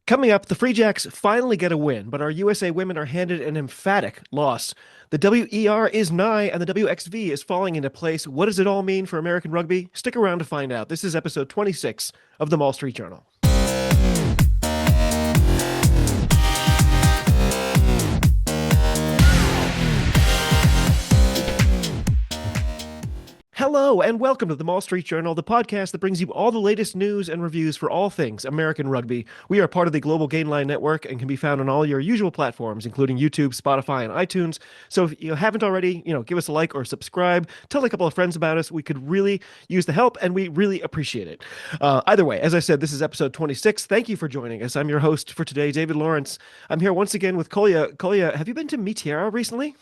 Coming up, the Free Jacks finally get a win, but our USA women are handed an emphatic loss. The WER is nigh, and the WXV is falling into place. What does it all mean for American rugby? Stick around to find out. This is episode 26 of the Maul Street Journal. Hello, and welcome to the Maul Street Journal, the podcast that brings you all the latest news and reviews for all things American rugby. We are part of the Global Gainline Network and can be found on all your usual platforms, including YouTube, Spotify, and iTunes. So if you haven't already, give us a like or subscribe. Tell a couple of friends about us. We could really use the help, and we really appreciate it. Either way, as I said, this is episode 26. Thank you for joining us. I'm your host for today, David Lawrence. I'm here once again with Kolya. Kolya, have you been to Mitiera recently?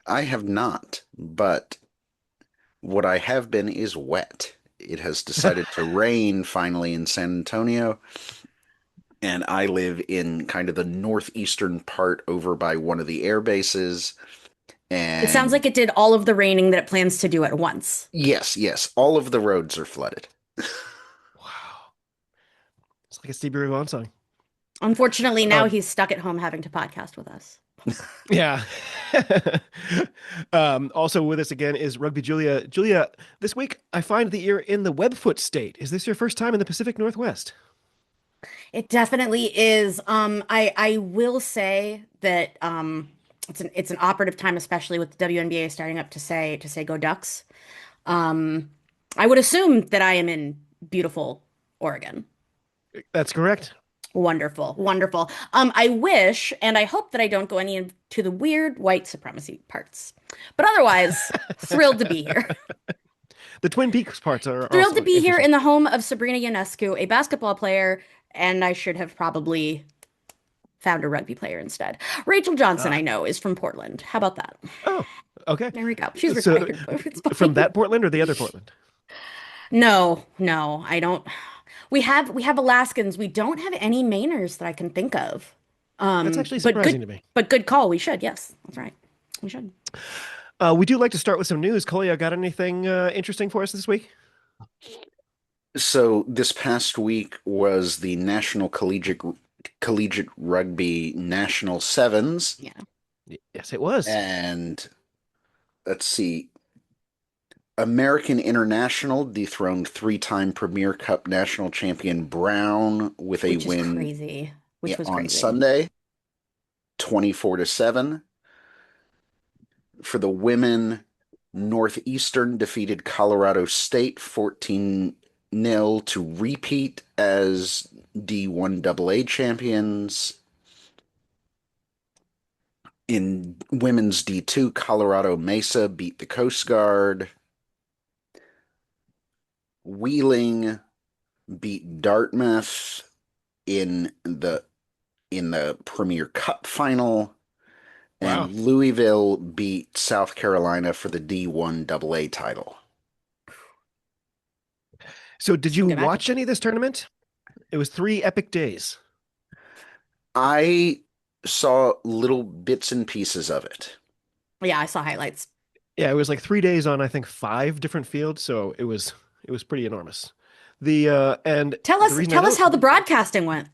I have not, but what I have been is wet. It has decided to rain finally in San Antonio, and I live in kind of the northeastern part over by one of the air bases. It sounds And like it did all of the raining that it plans to do at once. yes, all of the roads are flooded. Wow. It's like a Stevie Ray Vaughan song. Unfortunately, now Um, he's stuck at home having to podcast with us. Yeah. Also with us again is Rugby Julia. Julia, this week I find that you're in the Webfoot state. Is this your first time in the Pacific Northwest? It definitely is. I will say that it's an operative time, especially with the WNBA starting up to say go Ducks. Um, I would assume that I am in beautiful Oregon. That's correct. Wonderful, wonderful. I wish and I hope that I don't go any into the weird white supremacy parts. But otherwise, thrilled to be here. The Twin Peaks parts are Thrilled to also be here interesting. in the home of Sabrina Ionescu, a basketball player, and I should have probably found a rugby player instead. Rachel Johnson, Uh, I know, is from Portland. How about that? oh, okay. There we go. She's So retired, but it's from fine. that Portland or the other Portland? No, no, I don't. We have Alaskans. We don't have any Mainers that I can think of. That's actually But surprising good, to me. but good call. We should. Yes, that's right. We should. We do like to start with some news. Kolya, got anything interesting for us this week? So this past week was the National Collegiate Rugby National Sevens, Yeah. Yes, it was. and let's see. American International dethroned three-time Premier Cup national champion Brown with a Which is win crazy. Which was on crazy. Sunday, 24-7. For the women, Northeastern defeated Colorado State 14-0 to repeat as D1AA champions. In women's D2, Colorado Mesa beat the Coast Guard. Wheeling beat Dartmouth in the Premier Cup final, Wow. and Louisville beat South Carolina for the D1AA title. So did you Some good watch matchups. any of this tournament? It was 3 epic days. I saw little bits and pieces of it. Yeah, I saw highlights. Yeah, it was like 3 days on, I think, 5 different fields, so it was pretty enormous. The and Tell the us, reason I tell know us it's how the broadcasting went.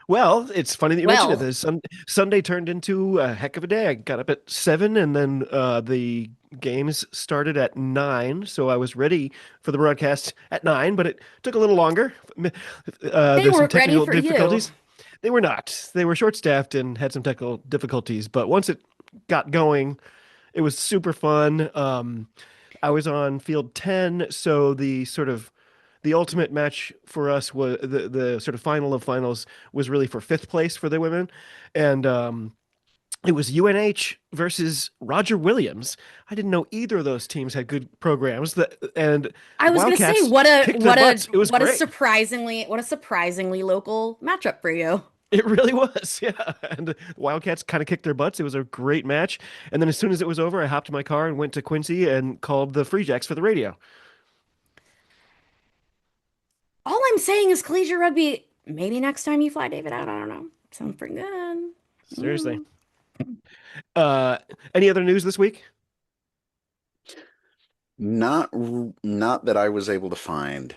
well, it's funny that you mentioned it. Well, The Sunday turned into a heck of a day. I got up at 7, and then the games started at 9, so I was ready for the broadcast at 9, but it took a little longer. they There's some weren't ready technical for you. difficulties. They were not. They were short-staffed and had some technical difficulties, but once it got going, it was super fun. I was on field 10, so the ultimate match for us was the sort of final of finals was really for fifth place for the women. And it was UNH versus Roger Williams. I didn't know either of those teams had good programs. And I the was gonna say Wildcats what a kicked their what a butts. It was what a great. surprisingly local matchup for you. It really was, yeah. And the Wildcats kind of kicked their butts. It was a great match. And then as soon as it was over, I hopped in my car and went to Quincy and called the Free Jacks for the radio. All I'm saying is collegiate rugby. Maybe next time you fly David out, I don't know. Sounds pretty good. Seriously. Mm. Uh, any other news this week? Not that I was able to find.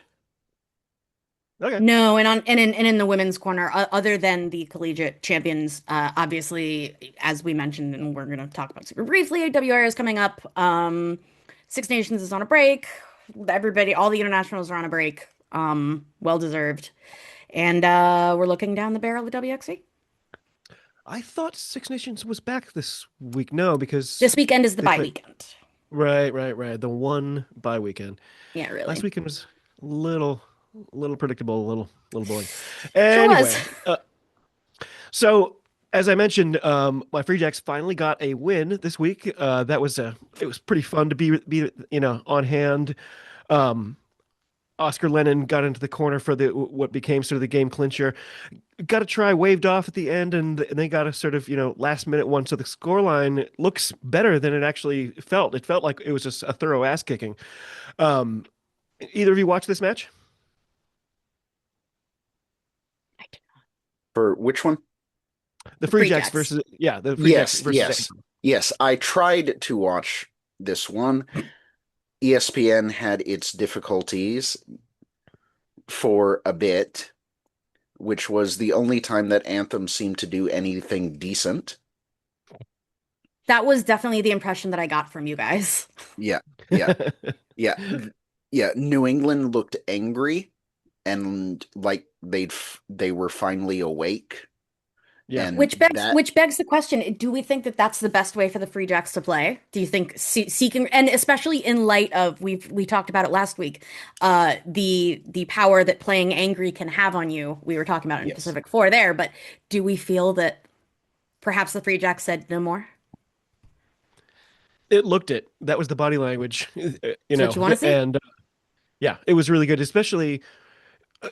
Okay. No, and in the women's corner, other than the collegiate champions, obviously, as we mentioned, and we're going to talk about super briefly, WR is coming up. Six Nations is on a break. Everybody, all the internationals are on a break. Well deserved. And we're looking down the barrel of WXC. I thought Six Nations was back this week. No, because This weekend is the they bye played. weekend. Right. The one bye weekend. Yeah, Last really. weekend was little predictable, little boring. Sure was. Anyway, so as I mentioned, my Free Jacks finally got a win this week. It was pretty fun to be on hand. Um, Oscar Lennon got into the corner for the what became sort of the game clincher. Got a try waved off at the end, and they got a sort of last minute one. So the scoreline looks better than it actually felt. It felt like it was just a thorough ass kicking. Um, Either of you watch this match? For which one? The The Free Free Jacks Jacks. versus the Free Jacks Yes, versus yes, Anthem. yes. I tried to watch this one. ESPN had its difficulties for a bit, which was the only time that Anthem seemed to do anything decent. That was definitely the impression that I got from you guys. Yeah, yeah, yeah, yeah. New England looked angry and like they were finally awake, Yeah. and that Which begs the question, do we think that that's the best way for the Free Jacks to play? Do you think seeking, and especially in light of we talked about it last week, the power that playing angry can have on you. We were talking about it in yes. Pacific 4 there, but do we feel that perhaps the Free Jacks said no more? It looked it. That was the body language, That's what you want to see? and yeah, it was really good, especially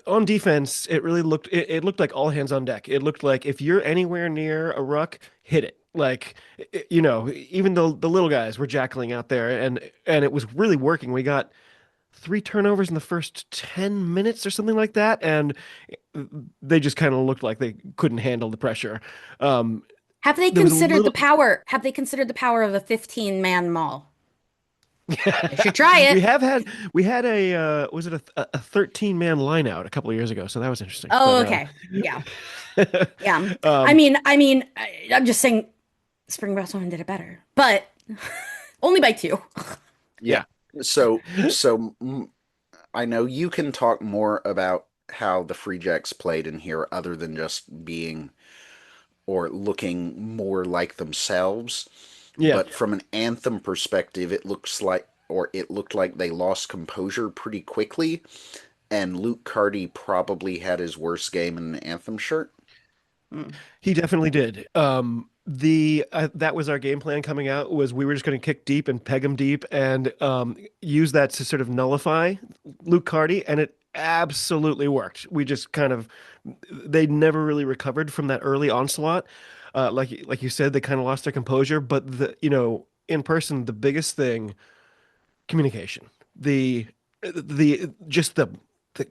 on defense. It looked like all hands on deck. It looked like if you're anywhere near a ruck, hit it. Like even the little guys were jackling out there, and it was really working. We got three turnovers in the first 10 minutes or something like that, and they just kind of looked like they couldn't handle the pressure. Um, Have they there was a considered the little power? Have they considered the power of a 15-man Maul? They should try we it. have had we had a was it a 13 man line out a couple of years ago, so that was interesting. Oh, But okay. Yeah. Yeah. um I'm just saying Spring Breast Women did it better, but only by two. Yeah. So I know you can talk more about how the Free Jacks played in here other than just being or looking more like themselves. yeah. But from an Anthem perspective, it looked like they lost composure pretty quickly, and Luke Carty probably had his worst game in an Anthem shirt. Mm. He definitely did. The That was our game plan coming out, was we were just going to kick deep and peg him deep and use that to sort of nullify Luke Carty, and it absolutely worked. We just kind of they never really recovered from that early onslaught. Like you said, they kind of lost their composure, but in person, the biggest thing, communication. The just the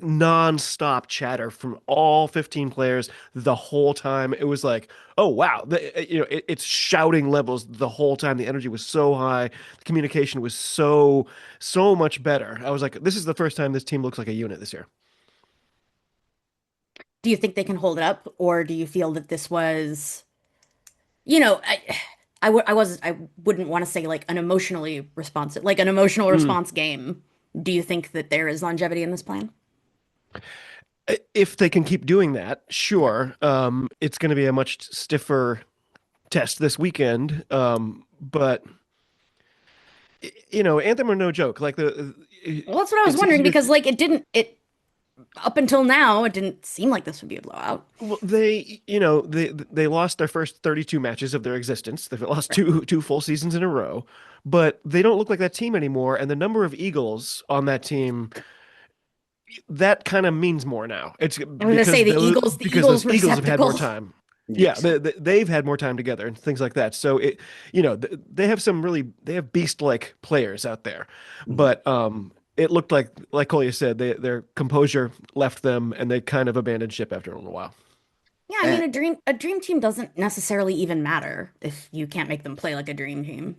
non-stop chatter from all 15 players the whole time. It was like, oh wow, it's shouting levels the whole time. The energy was so high, the communication was so much better. I was like, this is the first time this team looks like a unit this year. Do you think they can hold it up, or do you feel that this was, you know, I wouldn't want to say like an emotionally responsive, like an emotional Mm. response game. Do you think that there is longevity in this plan? If they can keep doing that, sure. It's going to be a much stiffer test this weekend. But Anthem are no joke. Like Well, that's what I was it's wondering easier. because like it up until now it didn't seem like this would be a blowout. Well, they lost their first 32 matches of their existence. They've lost Right. two full seasons in a row, but they don't look like that team anymore. And the number of Eagles on that team, that kind of means more now. It's I was gonna say the because Eagles those Eagles have had more receptacle. time. Yeah, Yes. they've had more time together and things like that. So they have they have beast-like players out there, Mhm. but it looked like Kolya said, their composure left them and they kind of abandoned ship after a little while. Yeah, I mean And a dream team doesn't necessarily even matter if you can't make them play like a dream team.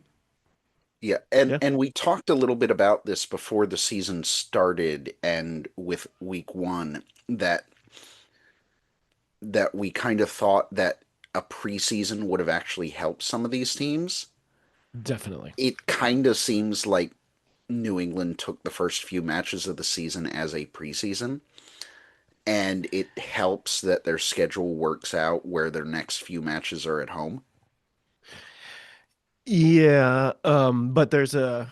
Yeah, and Yeah, we talked a little bit about this before the season started and with week 1 that we kind of thought that a preseason would have actually helped some of these teams. definitely. It kind of seems like New England took the first few matches of the season as a preseason, and it helps that their schedule works out where their next few matches are at home. Yeah, but there's a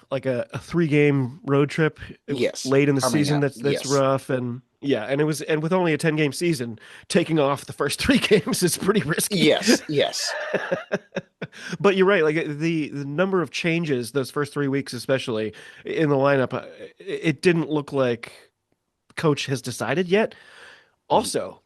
3 game road trip Yes, late in the coming season up. that's Yes, rough, and yeah, and with only a 10 game season, taking off the first 3 games is pretty risky. yes, yes. But you're right, like the number of changes those first 3 weeks, especially in the lineup, it didn't look like coach has decided yet. Mhm. Also,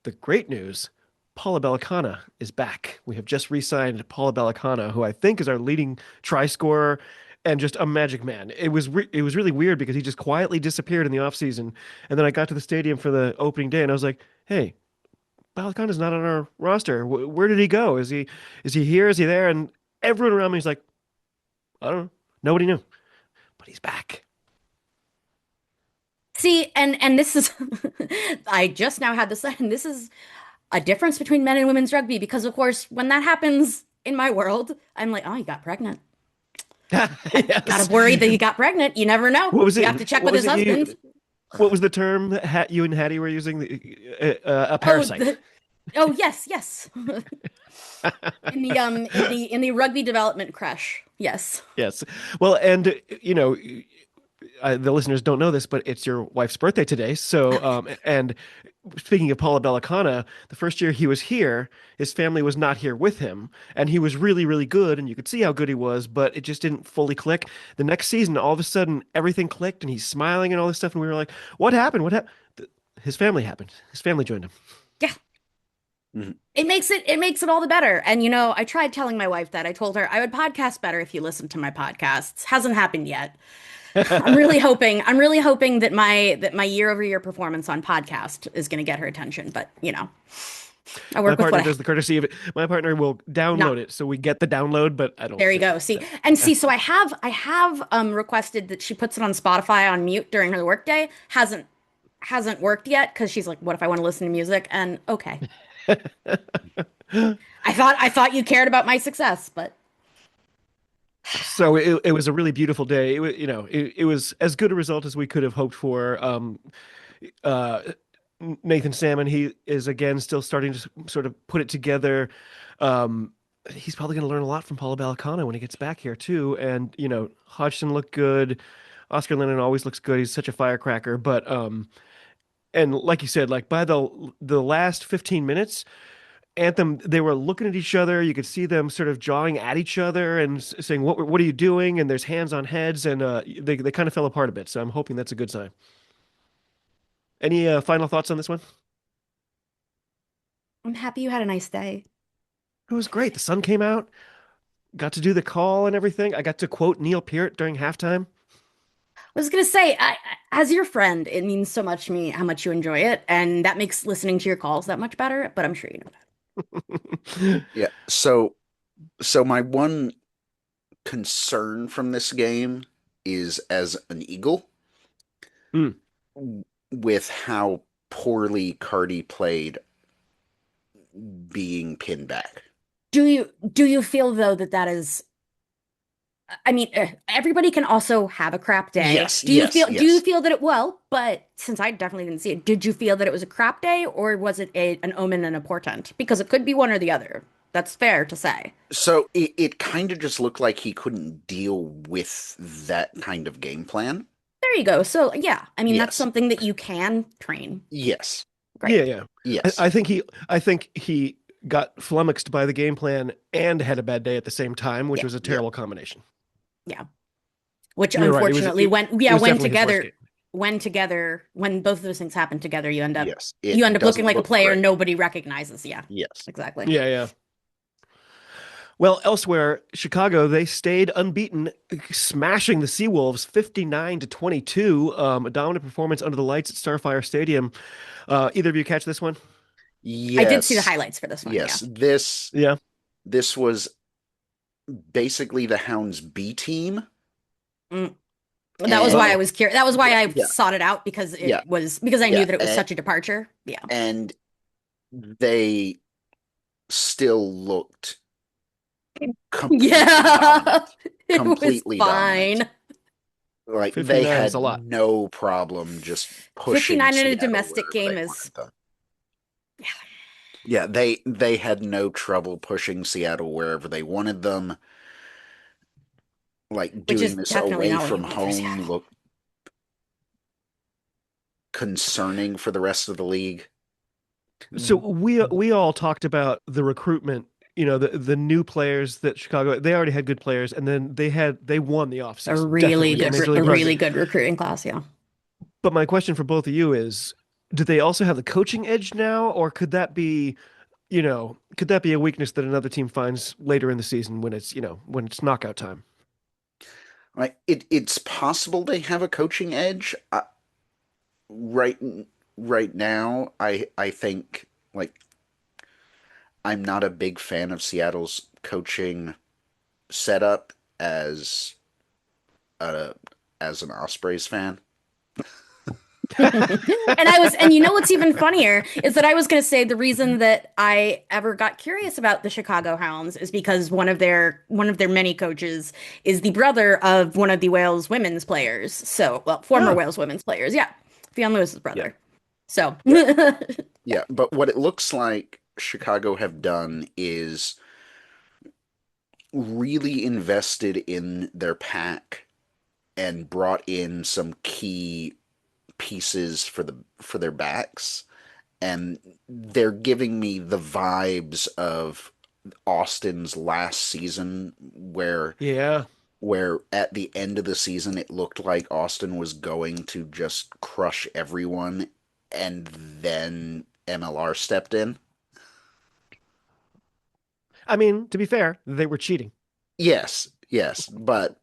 the great news, Paula Bellicana is back. We have just re-signed Paula Bellicana, who I think is our leading try scorer and just a magic man. It was really weird because he just quietly disappeared in the offseason. And then I got to the stadium for the opening day and I was like, "Hey, Bellicana's not on our roster. Where did he go? Is he here? Is he there?" And everyone around me is like, "I don't know. Nobody knew, but he's back." See, and this is I just now had this, and this is a difference between men and women's rugby because, of course, when that happens in my world, I'm like, oh, you got pregnant. Gotta Yes. worry that he got pregnant. You never know. What was You it? have to check What with was his it husband. what was the term that you and Hattie were using? A Oh, parasite. oh yes, yes. In the rugby development crash. Yes. Yes. Well, and the listeners don't know this, but it's your wife's birthday today. So, and speaking of Paula Bellicana, the first year he was here, his family was not here with him, and he was really, really good, and you could see how good he was, but it just didn't fully click. The next season, all of a sudden, everything clicked, and he's smiling and all this stuff, and we were like, "What happened? What happened?" His family happened. His family joined him. Yeah. Mhm. It makes it all the better. And I tried telling my wife that. I told her I would podcast better if you listened to my podcasts. Hasn't happened yet. I'm really hoping that my year over year performance on podcast is going to get her attention, but I My work with what partner I have. does the courtesy of it. My partner will No, download it, so we get the download, but I don't there you feel go. See, that. and see, so I have requested that she puts it on Spotify on mute during her workday. Hasn't worked yet because she's like, what if I want to listen to music? And okay. I thought you cared about my success, but So it was a really beautiful day. It was, it was as good a result as we could have hoped for. Uh, Nathan Salmon, he is again still starting to sort of put it together. He's probably going to learn a lot from Paula Balacana when he gets back here too. And Hodgson looked good. Oscar Lennon always looks good. He's such a firecracker. But and like you said, like by the last 15 minutes, Anthem, they were looking at each other. You could see them sort of jawing at each other and saying, "What are you doing?" And there's hands on heads, and they kind of fell apart a bit. So I'm hoping that's a good sign. Any final thoughts on this one? I'm happy you had a nice day. It was great. The sun came out. Got to do the call and everything. I got to quote Neil Peart during halftime. I was gonna say, as your friend, it means so much to me how much you enjoy it, and that makes listening to your calls that much better. But I'm sure you know that. Yeah. So my one concern from this game is as an Eagle Mm. with how poorly Cardi played being pinned back. Do you feel though that that is? I mean, everybody can also have a crap day. Yes, yes, Do you yes. feel that it well? But since I definitely didn't see it, did you feel that it was a crap day, or was it an omen and a portent? Because it could be one or the other. That's fair to say. So it kind of just looked like he couldn't deal with that kind of game plan. There you go. So yeah, I mean that's Yes, something that you can train. yes, Great. Yeah, yeah. yes, I think he got flummoxed by the game plan and had a bad day at the same time, which Yeah, was a yeah, terrible combination. yeah. Which You're right. unfortunately It was went definitely his worst together game. when both of those things happen together, yes. you It end up looking doesn't like a look player great. nobody recognizes. Yeah, Yes. exactly. Yeah, yeah. Well, elsewhere, Chicago, they stayed unbeaten, smashing the Seawolves 59-22. A dominant performance under the lights at Starfire Stadium. Either of you catch this one? I did see the Yes. highlights for this one. Yeah. Yes. This Yeah. this was basically the Hounds B team. Mm. That was why I And was curious. That was why I yeah, sought it out because yeah, I knew yeah. that it was such a departure. Yeah. And they still looked completely Yeah. dominant. It was Completely dominant. fine. Like they 59 is a had lot. no problem just pushing 59 in a Seattle domestic wherever they game is, wanted them. yeah, Yeah, they had no trouble pushing Seattle wherever they wanted them. Like which doing is this definitely away not what you from want for home Seattle. looked concerning for the rest of the league. So we all talked about the recruitment, the new players that Chicago, they already had good players, and then they won the offseason, definitely in Major A League Yes. Rugby. really good recruiting class. Yeah. But my question for both of you is, do they also have the coaching edge now, or could that be a weakness that another team finds later in the season when it's knockout time? Like it's possible they have a coaching edge. Right right now, I think like I'm not a big fan of Seattle's coaching setup uh as an Ospreys fan. And you know what's even funnier is that I was going to say the reason that I ever got curious about the Chicago Hounds is because one of their many coaches is the brother of one of the Wales women's players. So, well, former Oh, Wales women's players. Yeah. Fionn Lewis's Yeah. brother. So, Yeah. Yeah, but what it looks like Chicago have done is really invested in their pack and brought in some key pieces for their backs, and they're giving me the vibes of Austin's last season yeah. where at the end of the season it looked like Austin was going to just crush everyone, and then MLR stepped in. I mean, to be fair, they were cheating. Yes, yes, but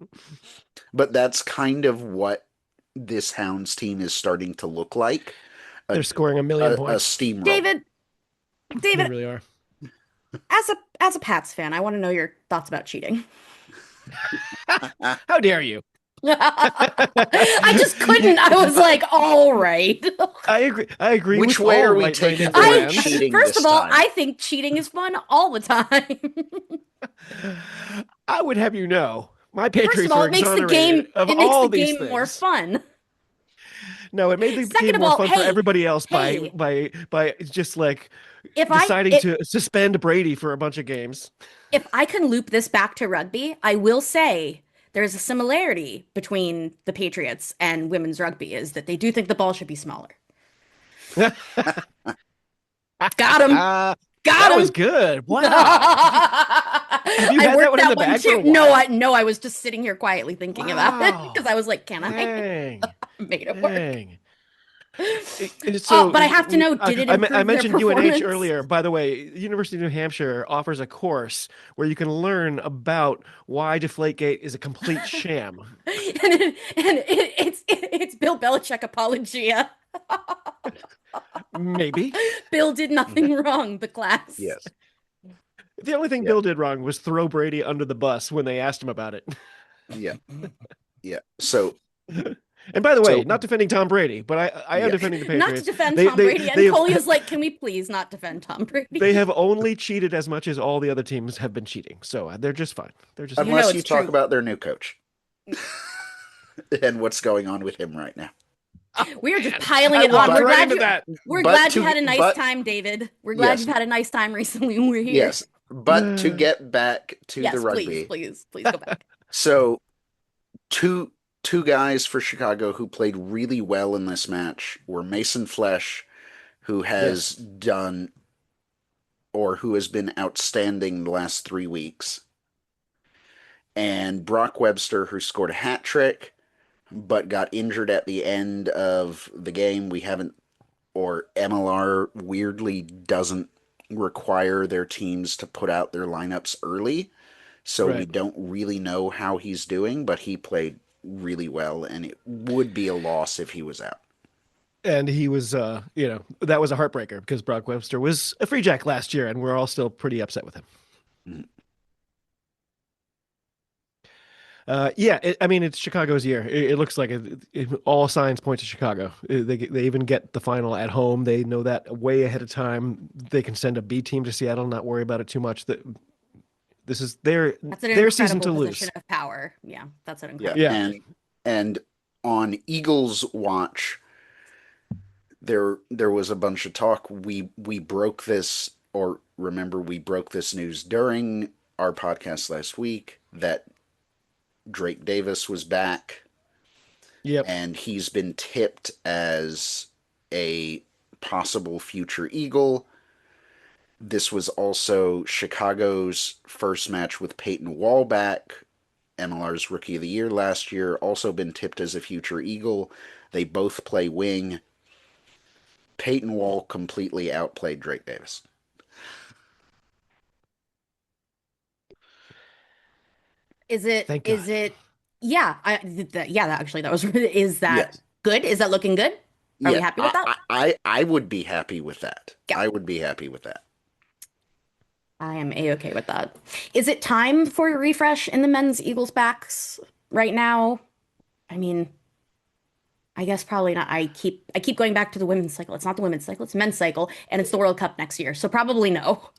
that's kind of what this Hounds team is starting to look like. A They're scoring a million a points. steamroller. David, They David, really are. as a Pats fan, I want to know your thoughts about cheating. How dare you? I just You, couldn't. I was like, all right. I agree. I agree Which with way all are we right-minded taking the word I fans. cheating First this of all, time? I think cheating is fun all the time. I would have you know, my First of Patriots all, were exonerated of it makes the all these game more things. fun. No, it made the Second game of more all, fun for hey, everybody else by hey, just like if I deciding it to suspend Brady for a bunch of games. if I can loop this back to rugby, I will say there's a similarity between the Patriots and women's rugby is that they do think the ball should be smaller. Got him. That Got was him. good. Wow. Have you I had that worked one in that the one bag for too. a while? No, I was just sitting here quietly thinking about it because Wow. I was like, can I? Dang. Made it work. Dang. So But I have to know, did it I improve their mentioned UNH performance? earlier. By the way, University of New Hampshire offers a course where you can learn about why Deflategate is a complete sham. It's Bill Belichick apologia. Maybe. Bill did nothing wrong, the class. Yes. The only thing Yeah. Bill did wrong was throw Brady under the bus when they asked him about it. Yeah. Yeah. So And by the way, so not defending Tom Brady, but I am yeah. defending the Not to Patriots. defend They Tom they Brady, and they have Kolya's like, can we please not defend Tom they Brady? have only cheated as much as all the other teams have been cheating. So they're just fine. They're just You fine. know Unless you it's talk true. about their new coach and what's going on with him right now. Oh We are just man, piling I it walked on. right into that. We're But glad you to had a nice but time, David. We're glad yes, you've had a nice time recently. We're here. yes, but to get back to the Yes, please, rugby. please, please go back. So two two guys for Chicago who played really well in this match were Mason Flesh, who has Yes. done or who has been outstanding the last 3 weeks, and Brock Webster, who scored a hat trick but got injured at the end of the game. We haven't, or MLR weirdly doesn't require their teams to put out their lineups early. So we Right. don't really know how he's doing, but he played really well, and it would be a loss if he was out. And he was, that was a heartbreaker because Brock Webster was a free jack last year, and we're all still pretty upset with him. Mhm. Yeah, I mean it's Chicago's year. It looks like all signs point to Chicago. They even get the final at home. They know that way ahead of time. They can send a B team to Seattle, not worry about it too much. That this is That's an their season incredible to position lose. of power. Yeah, that's an Yeah, incredible Yeah, position. and on Eagles watch, there was a bunch of talk. We broke this, or remember, we broke this news during our podcast last week that Drake Davis was back, yep. and he's been tipped as a possible future Eagle. This was also Chicago's first match with Peyton Wallback, MLR's Rookie of the Year last year, also been tipped as a future Eagle. They both play wing. Peyton Wall completely outplayed Drake Davis. Thank God. Is it yeah, yeah, actually that was is that Yes. good? Is that looking good? Are we Yeah, happy with I, that? I, I I would be happy with that. Yeah, I would be happy with that. I am a-okay with that. Is it time for a refresh in the men's Eagles backs right now? I mean, I guess probably not. I keep going back to the women's cycle. It's not the women's cycle, it's men's cycle, and it's the World Cup next year. So probably no.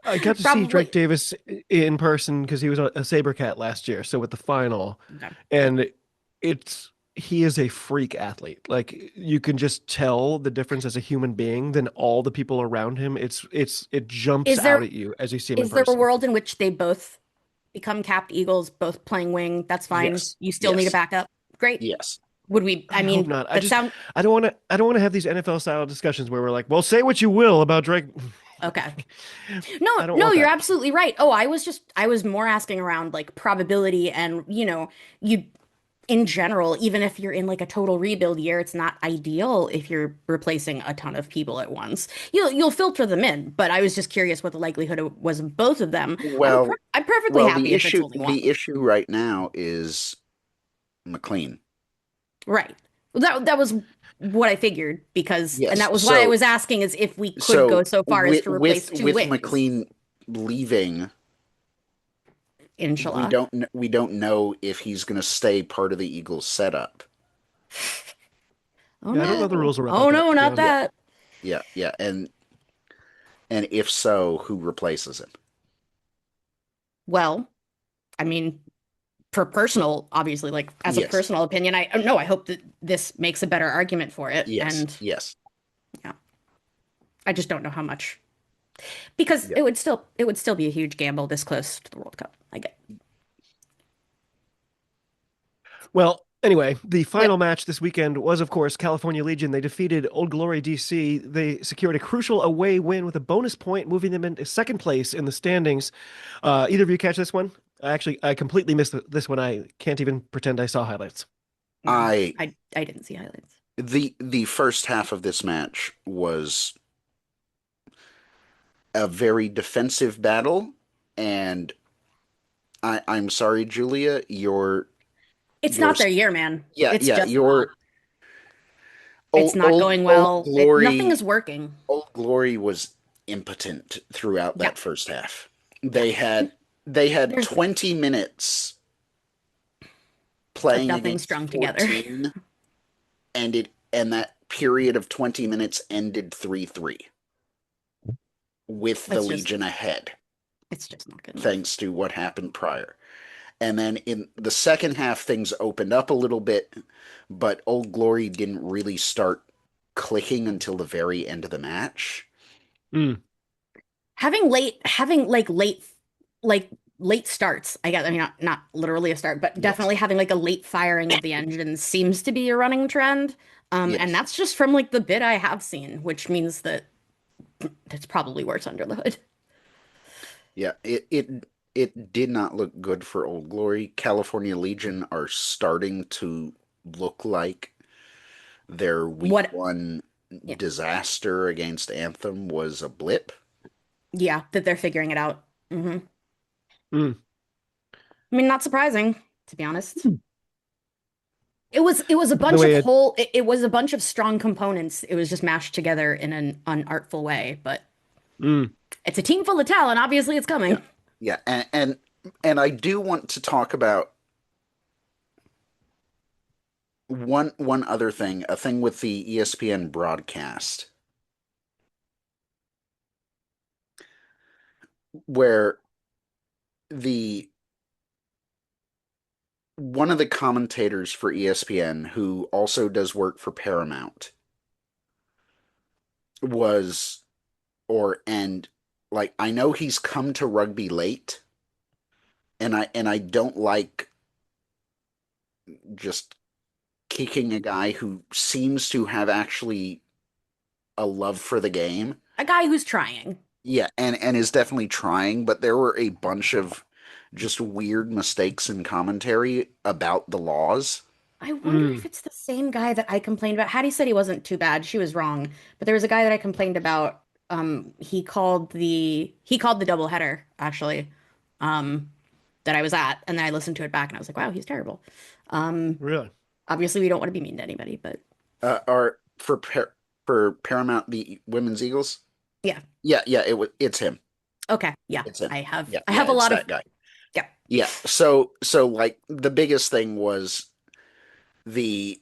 I got to see Probably Drake Davis in person because he was a SaberCat last year. So with the final, okay. and it's he is a freak athlete. Like you can just tell the difference as a human being than all the people around him. It jumps Is out there at you as you see him in is there a person. world in which they both become capped Eagles, both playing wing? That's fine. Yes. You still need a Yes. backup. Great. Yes. Would we, I I hope mean, not. that sound I don't want to have these NFL style discussions where we're like, well, say what you will about Drake. okay. No, I don't no, want you're that. absolutely right. Oh, I was more asking around like probability and, you in general, even if you're in like a total rebuild year, it's not ideal if you're replacing a ton of people at once. You'll filter them in, but I was just curious what the likelihood was of both of them. Well, I'm perfectly well, happy if it's only the one. issue right now is McLean. Right. Well, that was what I figured because, and Yes. that was why I was asking is if we could go So so far as to replace two with wings. McLean leaving, Inshallah. we don't know if he's going to stay part of the Eagles setup. Oh Yeah, I don't know the no. rules about Oh that, no, to be not honest. Yeah. that. Yeah, and if so, who replaces him? Well, I mean, for personal, obviously, like as a Yes. personal opinion, I no, I hope that this makes a better argument for it. Yes. And Yes. yeah, I just don't know how much because Yeah. it would still be a huge gamble this close to the World Cup. I get. Well, anyway, the Yep. final match this weekend was, of course, California Legion. They defeated Old Glory DC. They secured a crucial away win with a bonus point, moving them into second place in the standings. Either of you catch this one? I completely missed this one. I can't even pretend I saw highlights. No, I I didn't see highlights. the first half of this match was a very defensive battle, and I'm sorry, Julia, It's your not their year, man. It's yeah, just not. your It's not going old well. Nothing glory is working. Old Glory was impotent throughout Yeah, that first half. yeah. They had There's 20 minutes of playing nothing against strung together. 14, and that period of 20 minutes ended 3-3 with the It's just Legion ahead, it's just not good enough. thanks to what happened prior. And then in the second half, things opened up a little bit, but Old Glory didn't really start clicking until the very end of the match. Mm, Having like late starts, I guess. I mean, not literally a start, but Yes. definitely having like a late firing of the engine seems to be a running trend. And Yes. that's just from like the bit I have seen, which means that it's probably worse under the hood. Yeah, it did not look good for Old Glory. California Legion are starting to look like their week What? one Yeah, disaster against Anthem was a blip. yeah, that they're figuring it out. mm. I mean, not surprising, to be honest. Hmm. It was a The bunch of way it, whole it was a bunch of strong components. It was just mashed together in an unartful way, but mm. it's a team full of talent. Obviously, it's Yeah. coming. Yeah, and I do want to talk about one other thing, a thing with the ESPN broadcast where the one of the commentators for ESPN who also does work for Paramount was or and like I know he's come to rugby late and I don't like just kicking a guy who seems to have actually a love for the game. A guy who's trying. Yeah, and is definitely trying, but there were a bunch of just weird mistakes in commentary about the laws. I wonder if Mm, it's the same guy that I complained about. Hattie said he wasn't too bad. She was wrong. But there was a guy that I complained about. He called the doubleheader, actually, um, that I was at, and then I listened to it back and I was like, wow, he's terrible. Um, really? Obviously we don't want to be mean to anybody, but Are for Paramount the Women's Eagles? yeah. Yeah, it's him. Okay. Yeah. It's him. I have Yeah, I yeah, have a it's lot of that guy. yeah. Yeah. So like the biggest thing was the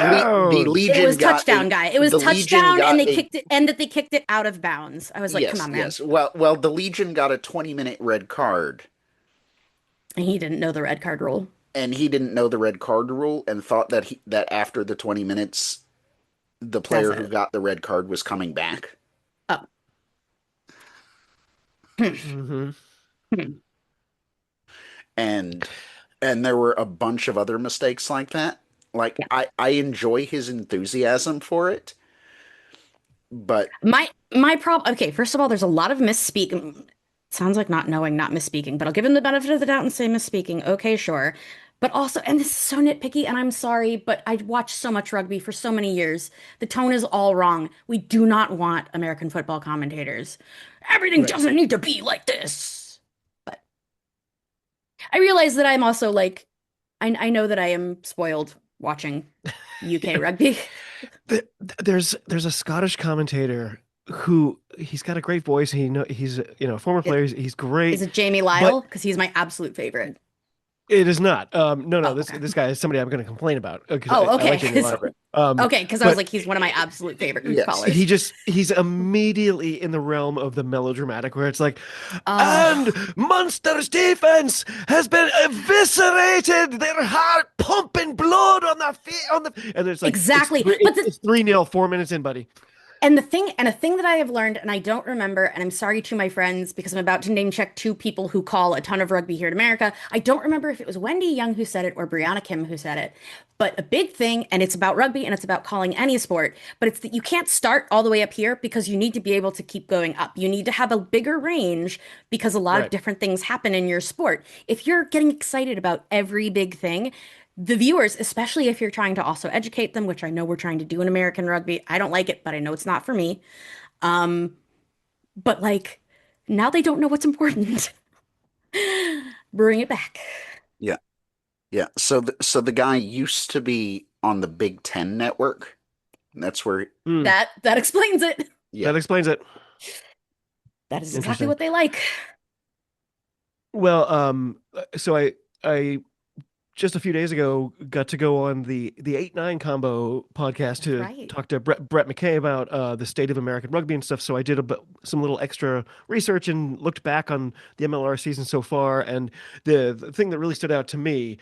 the Touchdown! It Legion was got touchdown guy. It was the Legion touchdown and got they a kicked it and that they kicked it out of bounds. I was like, come yes, on, man. yes. Well, the Legion got a 20-minute red card, And he didn't know the red card rule. and he didn't know the red card rule and thought that after the 20 minutes the That's player who it. got the red card was coming back. Oh. Hmm. And there were a bunch of other mistakes like that. Like Yeah. I enjoy his enthusiasm for it, but My problem, okay, first of all, there's a lot of misspeaking. Sounds like not knowing, not misspeaking, but I'll give him the benefit of the doubt and say misspeaking. Okay, sure. But also, and this is so nitpicky, and I'm sorry, but I watched so much rugby for so many years. The tone is all wrong. We do not want American football commentators. Everything Right. doesn't need to be like this. But I realize that I'm also like, I know that I am spoiled watching UK Yeah. rugby. There's a Scottish commentator who he's got a great voice. He's a former Is, player. He's is great, it Jamie but Lyle? Because he's my absolute favorite. it is not. No. Oh, This okay. this guy is somebody I'm going to complain about because Oh, I like okay. Jamie Lyle. Okay, because I was But like, he's one of my absolute favorite yes. callers. he's immediately in the realm of the melodramatic, where it's like, and Oh, Munster's defense has been eviscerated. Their heart pumping blood on the feet and it's like exactly. But the it's 3-0, 4 minutes in, buddy. and a thing that I have learned, and I don't remember, and I'm sorry to my friends because I'm about to name check two people who call a ton of rugby here in America. I don't remember if it was Wendy Young who said it or Brianna Kim who said it, but a big thing, and it's about rugby and it's about calling any sport, but it's that you can't start all the way up here because you need to be able to keep going up. You need to have a bigger range because a lot of Right. different things happen in your sport. If you're getting excited about every big thing, the viewers, especially if you're trying to also educate them, which I know we're trying to do in American rugby. I don't like it, but I know it's not for me. Um, but like now they don't know what's important. Bring it back. Yeah. Yeah. So the guy used to be on the Big Ten network. That's where Mm, That explains it. yeah. that explains it. That is exactly Interesting. what they like. Well, so I just a few days ago got to go on the 8-9 combo podcast That's to right. talk to Brett McKay about the state of American rugby and stuff. So I did some little extra research and looked back on the MLR season so far. And the thing that really stood out to me,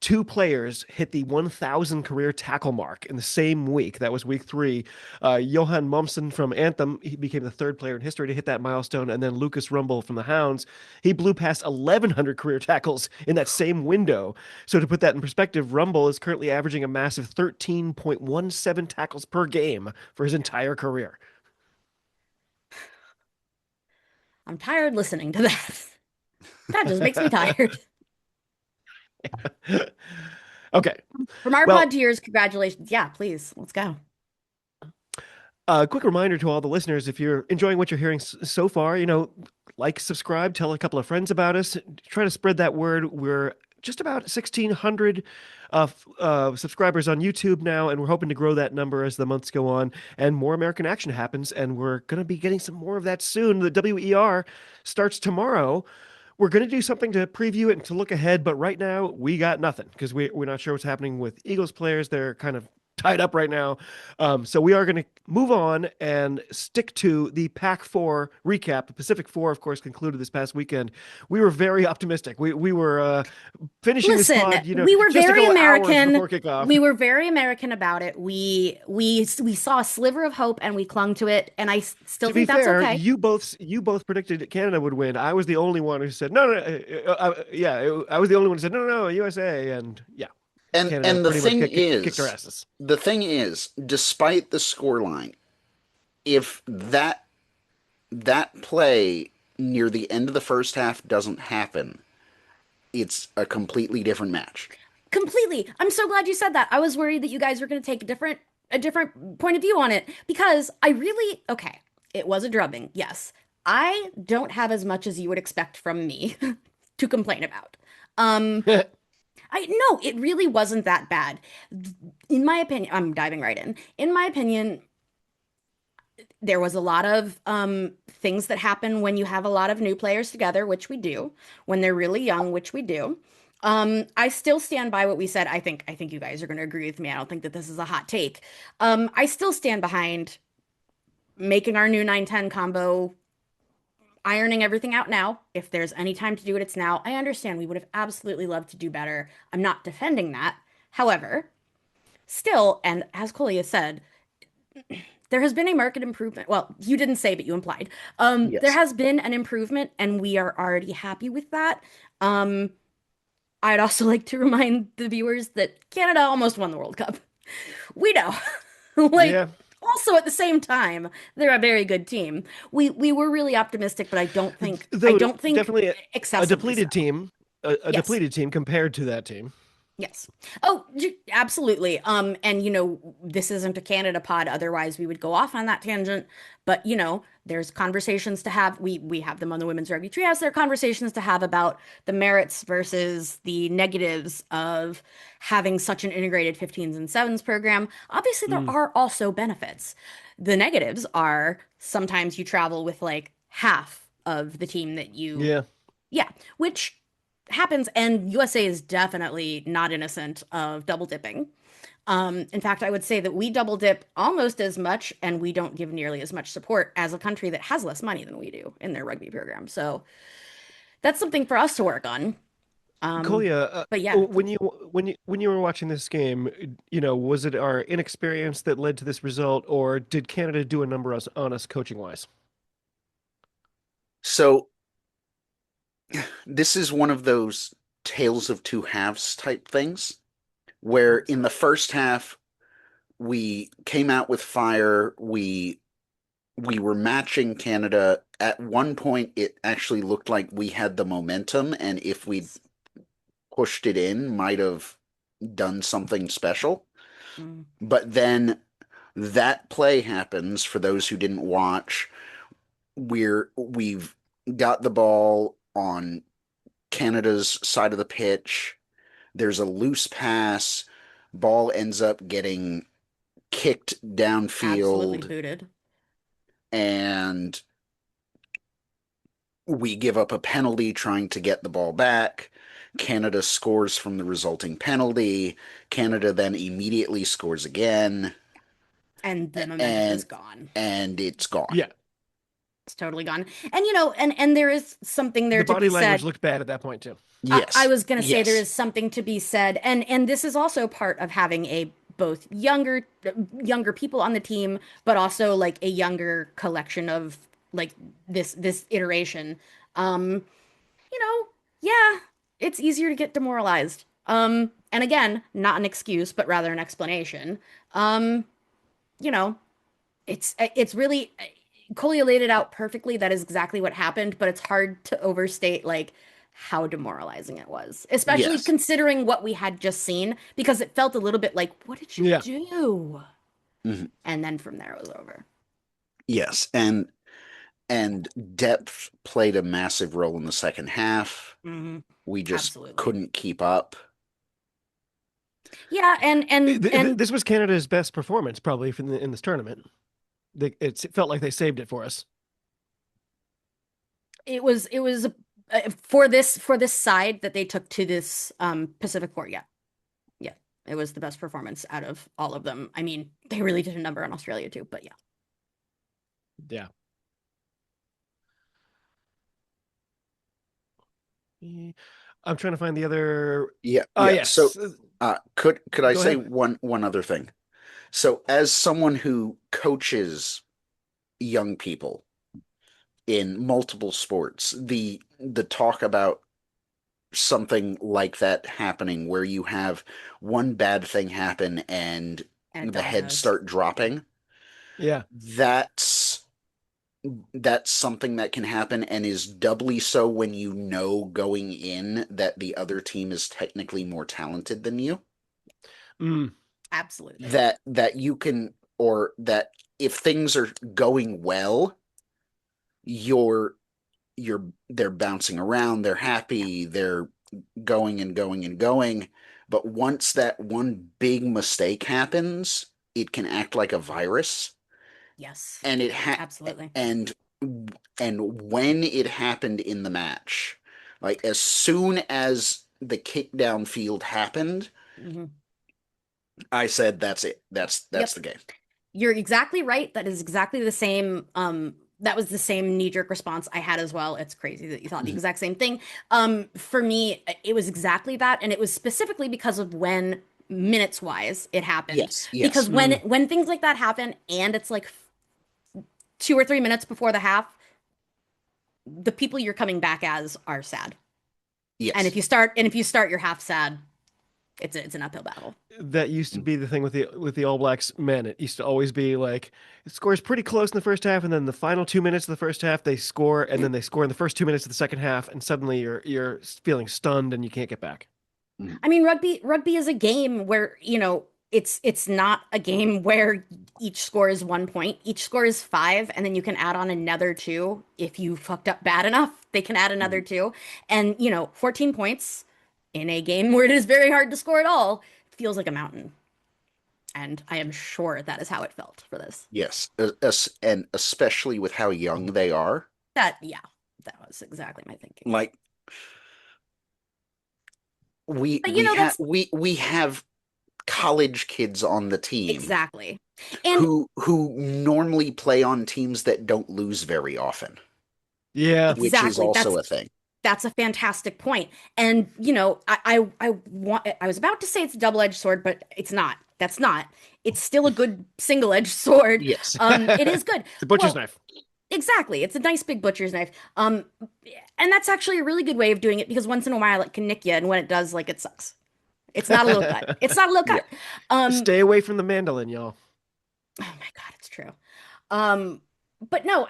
two players hit the 1,000 career tackle mark in the same week. That was week 3. Johan Momsen from Anthem, he became the third player in history to hit that milestone. And then Lucas Rumble from the Hounds, he blew past 1,100 career tackles in that same window. So to put that in perspective, Rumble is currently averaging a massive 13.17 tackles per game for his entire career. I'm tired listening to that. That just makes me tired. Okay. From our pod Well, to yours, congratulations. Yeah, please, let's go. a quick reminder to all the listeners, if you're enjoying what you're hearing so far, like, subscribe, tell a couple of friends about us, try to spread that word. We're just about 1,600 subscribers on YouTube now, and we're hoping to grow that number as the months go on and more American action happens. And we're going to be getting some more of that soon. The WER starts tomorrow we're going to do something to preview it and to look ahead, but right now we got nothing because we're not sure what's happening with Eagles players. They're kind of tied up right now. So we are going to move on and stick to the Pac-4 recap. The Pacific Four, of course, concluded this past weekend. We were very optimistic. We were finishing this Listen, pod, we were just a very couple hours American. before kickoff. We were very American about it. We saw a sliver of hope and we clung to it, and still To be think that's fair, okay. you both predicted Canada would win. I was the only one who said no, no, yeah. I was the only one who said no, no, no, USA, and yeah, Canada And the pretty much thing kicked our is, asses. despite the scoreline, if that play near the end of the first half doesn't happen, it's a completely different match. Completely. I'm so glad you said that. I was worried that you guys were going to take a different point of view on it because okay, it was a drubbing. Yes. I don't have as much as you would expect from me to complain about. Um, I no, it really wasn't that bad. In my opinion, I'm diving right in. In my opinion, there was a lot of things that happen when you have a lot of new players together, which we do, when they're really young, which we do. I still stand by what we said. I think you guys are going to agree with me. I don't think that this is a hot take. I still stand behind making our new 9-10 combo, ironing everything out now. If there's any time to do it, it's now. I understand we would have absolutely loved to do better. I'm not defending that. However, still, and as Kolya said, there has been a market improvement. Well, you didn't say, but you implied. There Yes. has been an improvement, and we are already happy with that. Um, I'd also like to remind the viewers that Canada almost won the World Cup. We know. Like, Yeah, also at the same time, they're a very good team. We were really optimistic, but I though don't think definitely a excessively so. depleted team, a Yes. depleted team compared to that team. Yes. Oh, absolutely. And this isn't a Canada pod, otherwise we would go off on that tangent. But there's conversations to have. We have them on the Women's Rugby Treehouse. There are conversations to have about the merits versus the negatives of having such an integrated 15s and 7s program. Obviously, there Mm, are also benefits. The negatives are sometimes you travel with like half of the team that you, yeah. yeah, which happens, and USA is definitely not innocent of double dipping. In fact, I would say that we double dip almost as much, and we don't give nearly as much support as a country that has less money than we do in their rugby program. So that's something for us to work on. Um, Kolya, but yeah, when you were watching this game, was it our inexperience that led to this result, or did Canada do a number on us coaching wise? So this is one of those tales of two halves type things where Oh, in the first half we came out with fire. We were matching Canada. At one point, it actually looked like we had the momentum, and if we pushed it in, might have done something special. mm, But then that play happens. For those who didn't watch, we've got the ball on Canada's side of the pitch. There's a loose pass. Ball ends up getting kicked absolutely downfield, booted. and we give up a penalty trying to get the ball back. Canada scores from the resulting penalty. Canada then immediately scores again, And the momentum is and gone. it's gone. yeah. It's totally gone. And there is something there The to body be language said. looked bad at that point too. I Yes, was going to say there yes, is something to be said, and this is also part of having a both younger people on the team, but also like a younger collection of like this iteration. Um, you know, yeah, it's easier to get demoralized. And again, not an excuse, but rather an explanation. Um, you know, it's really Coley laid it out perfectly. That is exactly what happened, but it's hard to overstate like how demoralizing it was, especially yes, considering what we had just seen, because it felt a little bit like, what did you Yeah. do? mhm, And then from there it was over. yes, and depth played a massive role in the second half. Hmm. We just Absolutely. couldn't keep up. Yeah, and This was Canada's best performance probably in this tournament. It felt like they saved it for us. it was For this side that they took to this Pacific Port, yeah. Yeah. It was the best performance out of all of them. I mean, they really did a number on Australia too, but yeah. Yeah. I'm trying to find the other. Yeah, Ah, yeah. So, yes. could I Go say ahead. one other thing? So, as someone who coaches young people in multiple sports, the talk about something like that happening where you have one bad thing happen and And the heads dominoes. start dropping, Yeah. that's that's something that can happen and is doubly so when you know going in that the other team is technically more talented than you. Mm. Absolutely. That you can, or that if things are going well, you're they're bouncing around, they're Yeah. happy, they're going and going and going. But once that one big mistake happens, it can act like a virus. Yes. And Absolutely. and when it happened in the match, like as soon as the kick down field happened, Hmm. I said that's it. That's Yep. the game. You're exactly right. That is exactly the same. That was the same knee-jerk response I had as well. It's crazy that you thought the Mhm. exact same thing. For me, it was exactly that, and it was specifically because of when minutes wise it happened. Yes, Because yes, when things like that happen, and it's like 2 or 3 minutes before the half, the people you're coming back as are sad. And if yes. you start your half sad, it's an uphill battle. That used to Mm. be the thing with the All Blacks men. It used to always be like it scores pretty close in the first half, and then the final 2 minutes of the first half they score, and then they score in the first 2 minutes of the second half, and suddenly you're feeling stunned and you can't get back. Mm. I mean, rugby is a game where, it's not a game where each score is 1 point. Each score is five, and then you can add on another two. If you fucked up bad enough, they can add another Mm. two. And, 14 points in a game where it is very hard to score at all feels like a mountain. And I am sure that is how it felt for this. Yes, and especially with how young they are. Yeah, that was exactly my thinking. Like But we that's we have college kids on the team exactly. And who normally play on teams that don't lose very often, Yeah. which is exactly. also That's a thing. That's a fantastic point. And I was about to say it's a double-edged sword, but it's not. That's not. It's still a good single-edged sword. Yes. It is good. The butcher's Well, knife. exactly. It's a nice big butcher's knife. And that's actually a really good way of doing it because once in a while it can nick you, and when it does, like it sucks. It's not a low cut. It's not a low Yeah. cut. Um, Stay away from the mandolin, y'all. oh my God, it's true. Um, but no,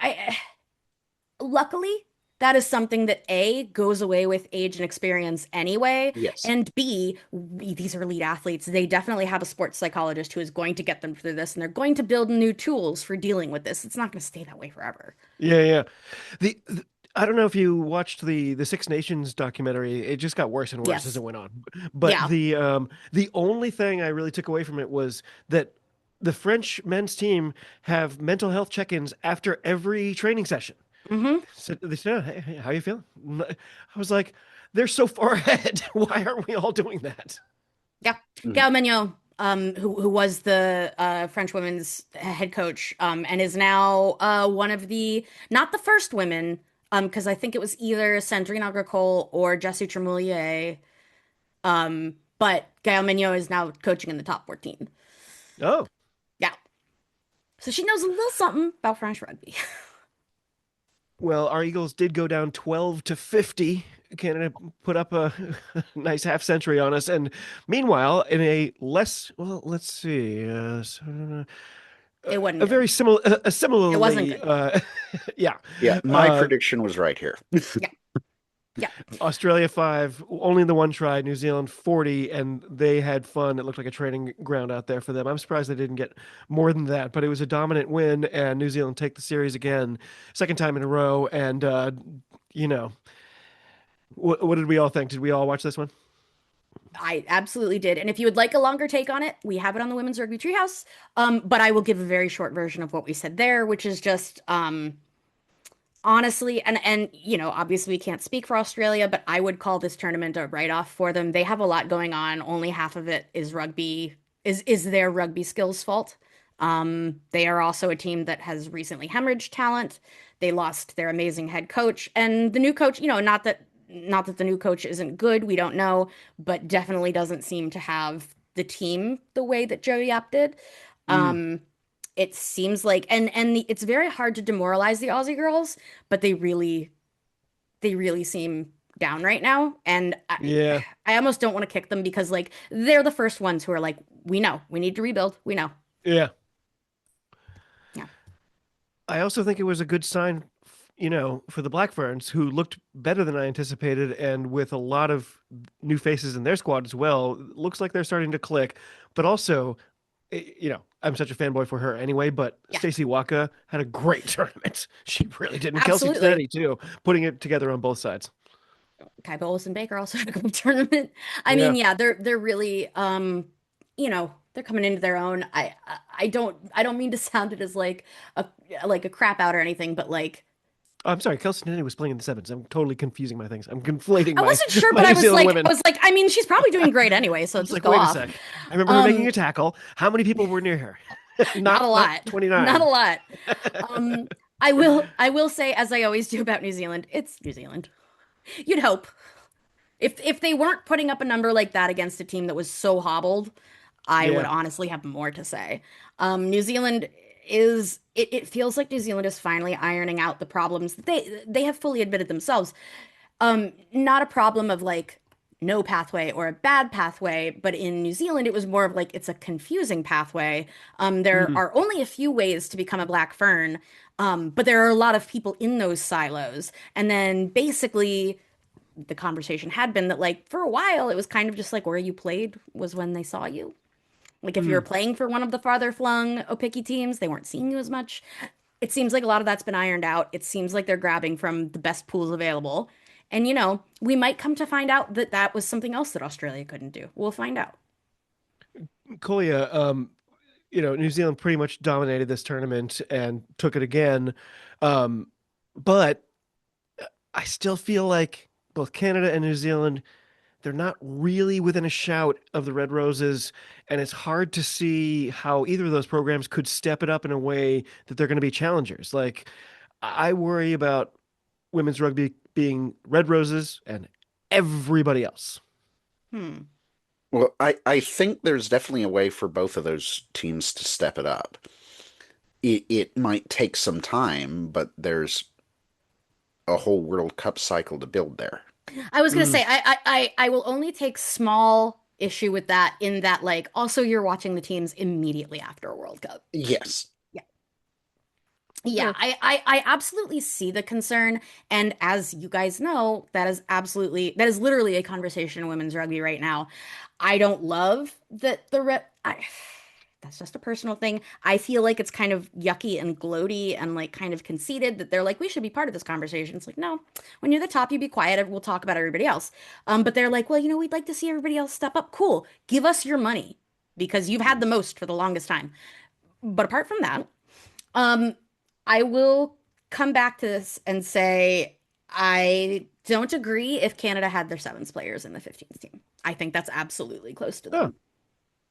luckily, that is something that A, goes away with age and experience anyway, Yes. and B, these are elite athletes. They definitely have a sports psychologist who is going to get them through this, and they're going to build new tools for dealing with this. It's not going to stay that way forever. Yeah, yeah. The I don't know if you watched the Six Nations documentary. It just got worse and worse as Yes. it went on. But Yeah. the only thing I really took away from it was that the French men's team have mental health check-ins after every training session. Hmm. So they said, "Oh, hey, how you feeling?" I was like, they're so far ahead. Why aren't we all doing that? Yeah. Mhm. Gail Mignot, who was the French women's head coach, and is now one of the not the first women, because I think it was either Sandrine Agricole or Jessie Tremoulier. But Gael Mignot is now coaching in the top 14. Oh, Yeah. So she knows a little something about French rugby. well, our Eagles did go down 12-50. Canada put up a nice half century on us. And meanwhile, in a less, well, let's see, It wasn't a good. very similar, a It wasn't similarly, good. yeah, Yeah, my uh, prediction was right here. Yeah. Yeah. Australia 5, only the one try, New Zealand 40, and they had fun. It looked like a training ground out there for them. I'm surprised they didn't get more than that, but it was a dominant win, and New Zealand take the series again, second time in a row. And, you know, what did we all think? Did we all watch this one? I absolutely did. And if you would like a longer take on it, we have it on the Women's Rugby Treehouse. But I will give a very short version of what we said there, which is just Honestly, and obviously we can't speak for Australia, but I would call this tournament a write-off for them. They have a lot going on. Only half of it is rugby, is their rugby skills fault. They are also a team that has recently hemorrhaged talent. They lost their amazing head coach, and the new coach, not that the new coach isn't good, we don't know, but definitely doesn't seem to have the team the way that Joe Yap did. Mm, Um, it seems like it's very hard to demoralize the Aussie girls, but they really seem down right now, and yeah, I almost don't want to kick them because like they're the first ones who are like, we know we need to rebuild. We know. yeah. Yeah. I also think it was a good sign, for the Black Ferns, who looked better than I anticipated, and with a lot of new faces in their squad as well. Looks like they're starting to click. But also, I'm such a fanboy for her anyway. But Yeah. Stacey Waka had a great tournament. She really did, and Kelsey Absolutely. Trinnetti too, putting it together on both sides. Kai Bolas and Baker also had a good tournament. I mean, Yeah. yeah, they're really they're coming into their own. I don't mean to sound it as a like a crap out or anything, but like I'm sorry, Kelsey Trinnetti was playing in the sevens. I'm totally confusing my things. I'm conflating I my wasn't sure, my but New Zealand women. I mean, she's probably doing great anyway, I so was just like, go wait a off. sec. I remember her making Um, a tackle. How many people were near her? Not a Not lot. Not a 29. lot. Um, I will say, as I always do about New Zealand, it's New Zealand. You'd hope. If they weren't putting up a number like that against a team that was so hobbled, I would Yeah. honestly have more to say. New Zealand it feels like New Zealand is finally ironing out the problems that they have fully admitted themselves. Not a problem of like no pathway or a bad pathway, but in New Zealand it was more of like it's a confusing pathway. There Mm, are only a few ways to become a black fern, but there are a lot of people in those silos. And then basically the conversation had been that like for a while it was kind of just like where you played was when they saw you. Like if you were mm. playing for one of the farther flung Opiki teams, they weren't seeing you as much. It seems like a lot of that's been ironed out. It seems like they're grabbing from the best pools available. And we might come to find out that that was something else that Australia couldn't do. We'll find out. Kolya, New Zealand pretty much dominated this tournament and took it again. But I still feel like both Canada and New Zealand, they're not really within a shout of the Red Roses, and it's hard to see how either of those programs could step it up in a way that they're going to be challengers. Like, I worry about women's rugby being Red Roses and everybody else. Hmm. Well, I think there's definitely a way for both of those teams to step it up. It might take some time, but there's a whole World Cup cycle to build there. I was gonna Mm, say I will only take small issue with that in that like also you're watching the teams immediately after a World Cup. Yes. Yeah. Yeah, yeah. I absolutely see the concern. And as you guys know, that is literally a conversation in women's rugby right now. I don't love that that's just a personal thing. I feel like it's kind of yucky and gloaty and like kind of conceited that they're like, we should be part of this conversation. It's like, no, when you're the top, you be quiet. We'll talk about everybody else. But they're like, well, we'd like to see everybody else step up. Cool. Give us your money because you've had the most for the longest time. But apart from that, um, I will come back to this and say I don't agree if Canada had their sevens players in the 15th team. I think that's absolutely close to Oh, them.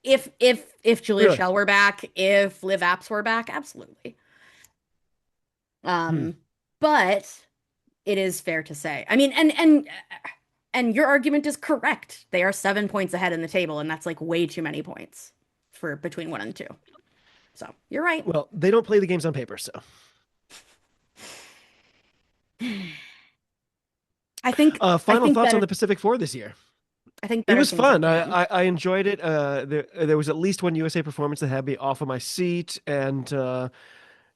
If Julia really? Shell were back, if Liv Apps were back, absolutely. Hmm. Um, but it is fair to say. I mean, and your argument is correct. They are 7 points ahead in the table, and that's like way too many points for between one and two. So you're right. Well, they don't play the games on paper, so. I Final think thoughts on better the Pacific Four this year. I think It better was things have fun. to I, come. I, I enjoyed it. There was at least one USA performance that had me off of my seat, and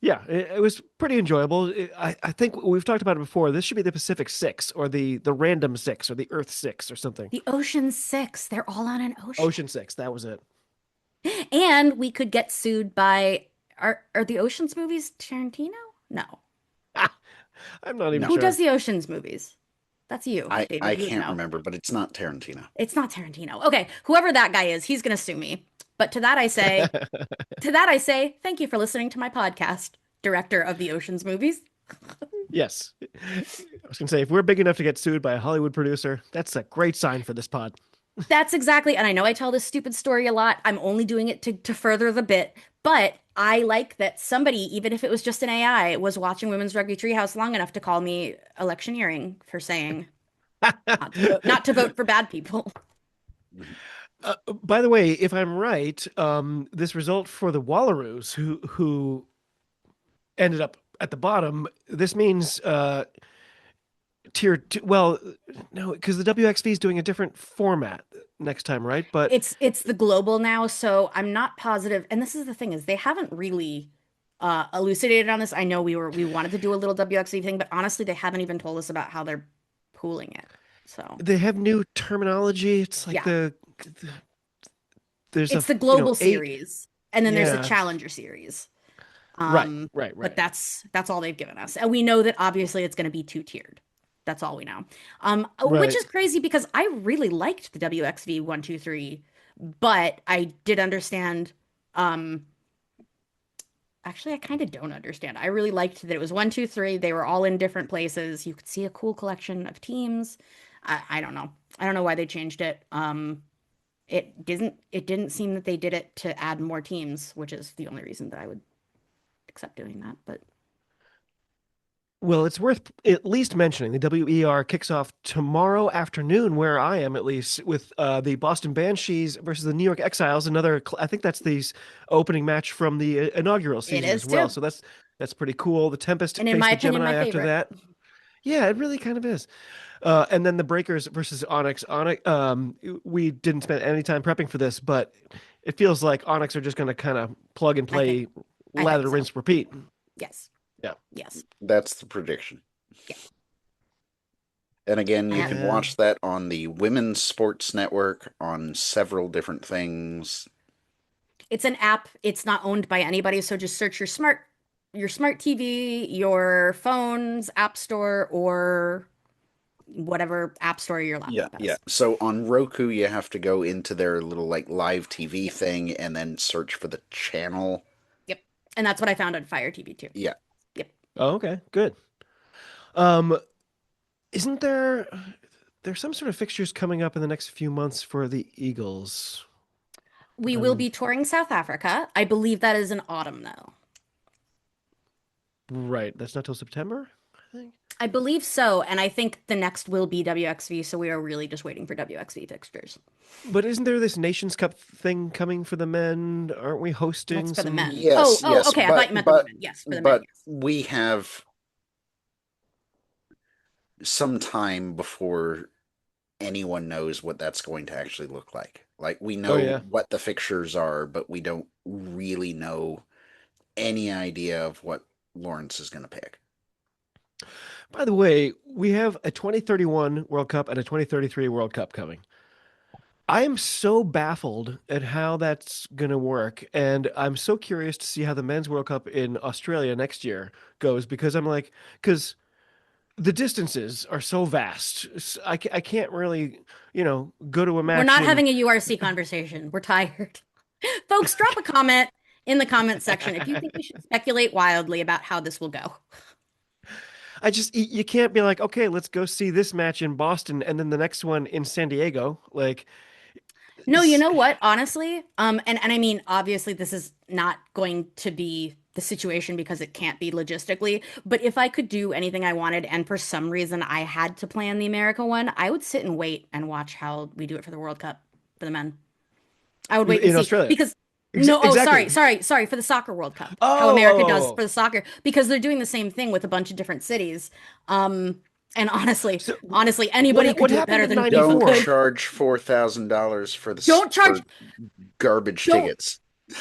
yeah, it was pretty enjoyable. I think we've talked about it before. This should be the Pacific Six or the Random Six or the Earth Six or something. The Ocean Six, they're all on an ocean. Ocean Six, that was it. And we could get sued by are the Oceans movies Tarantino? No. I'm not even No, Who does sure. the Oceans movies? That's you, I David. You would can't know. remember, but it's not Tarantino. It's not Tarantino. Okay, whoever that guy is, he's gonna sue me. But to that I say, thank you for listening to my podcast, director of the Oceans movies. Yes. I was going to say, if we're big enough to get sued by a Hollywood producer, that's a great sign for this pod. That's exactly, and I know I tell this stupid story a lot. I'm only doing it to further the bit, but I like that somebody, even if it was just an AI, was watching Women's Rugby Treehouse long enough to call me electioneering for saying not to vote for bad people. By the way, if I'm right, this result for the Wallaroos, who ended up at the bottom, this means tier two. Well, no, because the WXV is doing a different format next time, right? But It's the global now, so I'm not positive. And this is the thing is they haven't really elucidated on this. I know we wanted to do a little WXV thing, but honestly, they haven't even told us about how they're pooling it. So they have new terminology. It's like yeah, there's a it's the you know global eight. series, and then there's the Yeah, challenger series. right, Um, right, but right, that's all they've given us. And we know that obviously it's going to be two-tiered. That's all we know. Which right. is crazy because I really liked the WXV 123, but I did understand um actually I kind of don't understand. I really liked that it was 123, they were all in different places. You could see a cool collection of teams. I don't know. I don't know why they changed it. It didn't seem that they did it to add more teams, which is the only reason that I would accept doing that, but Well, it's worth at least mentioning the WER kicks off tomorrow afternoon, where I am at least, with the Boston Banshees versus the New York Exiles. I think that's the opening match from the inaugural it season is as well. too. So that's pretty cool. The Tempest And in face my the opinion, Gemini my after favorite. that. Yeah, it really kind of is. And then the Breakers versus Onyx. Onyx. We didn't spend any time prepping for this, but it feels like Onyx are just going to kind of plug and I think play, I think lather, so. rinse, repeat. Yes. Yeah. Yes. That's the prediction. Yeah. And again, I you have can Yeah. watch that on the Women's Sports Network on several different things. it's an app. It's not owned by anybody, so just search your smart TV, your phone's app store, or whatever app store your Yeah, laptop yeah. has. So on Roku, you have to go into their little like live TV Yep. thing and then search for the channel. Yep. And that's what I found on Fire TV too. Yeah. Yep. Oh, okay. Good. Um, isn't there's some sort of fixtures coming up in the next few months for the Eagles? We will Um, be touring South Africa. I believe that is in autumn though. right. That's not till September, I think. I believe so, and I think the next will be WXV, so we are really just waiting for WXV fixtures. But isn't there this Nations Cup thing coming for the men? Aren't we That's hosting for the some? men. Oh, Yes, oh, yes, okay. I thought you meant the women. Yes, for the men, but yes. we have some time before anyone knows what that's going to actually look like. Like we Oh know yeah. what the fixtures are, but we don't really know any idea of what Lawrence is going to pick. By the way, we have a 2031 World Cup and a 2033 World Cup coming. I am so baffled at how that's going to work. And I'm so curious to see how the Men's World Cup in Australia next year goes because because the distances are so vast. I can't really, go to a We're match not in. having a URC conversation. We're tired. Folks, drop a comment in the comments section if you think we should speculate wildly about how this will go. You can't be like, okay, let's go see this match in Boston and then the next one in San Diego. Like, No, you know what? Honestly, and I mean, obviously, this is not going to be the situation because it can't be logistically. But if I could do anything I wanted, and for some reason I had to plan the America one, I would sit and wait and watch how we do it for the World Cup for the men. I would wait and in see Australia. because no, oh, sorry, Exactly. sorry, sorry for the soccer World Cup. How Oh, America does oh, for oh. the soccer because they're doing the same thing with a bunch of different cities. Um, and honestly, So honestly, anybody could what do it happened better in than FIFA Don't could. '94? charge $4,000 for Don't charge. for garbage Don't tickets.